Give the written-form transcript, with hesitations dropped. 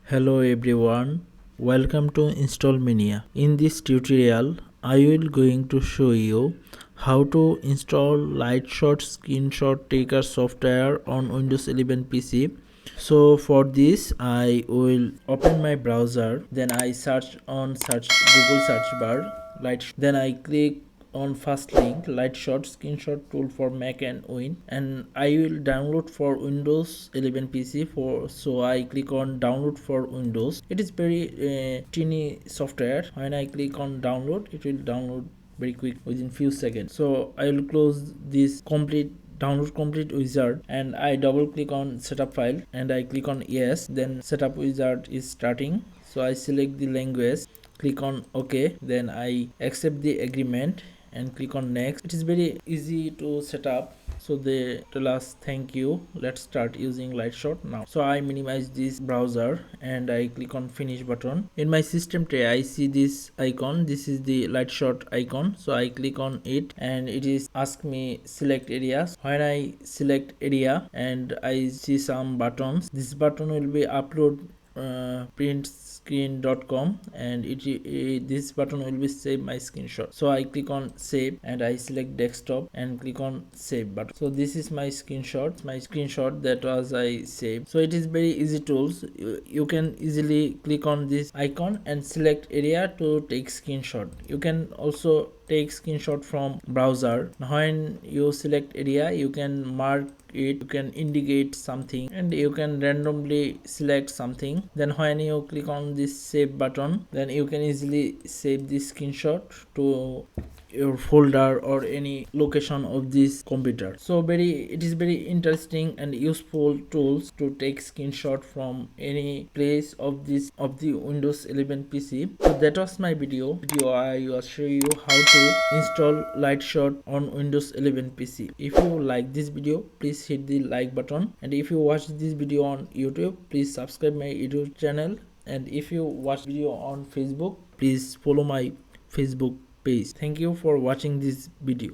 Hello everyone, welcome to install Mania. In this tutorial, I will going to show you how to install Lightshort screenshot taker software on Windows 11 PC. So for this, I will open my browser, then I search on Google search bar, then I click on first link Lightshort screenshot tool for Mac and Win, and I will download for Windows 11 PC. So I click on download for Windows. It is very teeny software. When I click on download, it will download very quick within few seconds. So I will close this download complete wizard, and I double click on setup file and I click on yes. Then setup wizard is starting, so I select the language, click on OK, then I accept the agreement and click on next. It is very easy to set up, so they tell us thank you, let's start using Lightshort now. So I minimize this browser and I click on finish button. In my system tray I see this icon, this is the Lightshort icon, so I click on it and it is ask me select areas. When I select area and I see some buttons, this button will be upload printscreen.com, and this button will be save my screenshot. So I click on save and I select desktop and click on save button. So this is my screenshot that was I saved. So it is very easy tools. You can easily click on this icon and select area to take screenshot. You can also take screenshot from browser. When you select area, you can mark it, you can indicate something, and you can randomly select something. Then when you click on this save button, then you can easily save this screenshot to your folder or any location of this computer. So it is very interesting and useful tools to take screenshot from any place of the Windows 11 PC. So that was my video. I will show you how to install Lightshort on Windows 11 PC. If you like this video, please hit the like button, and if you watch this video on YouTube, please subscribe my YouTube channel, and if you watch video on Facebook, please follow my Facebook page. Thank you for watching this video.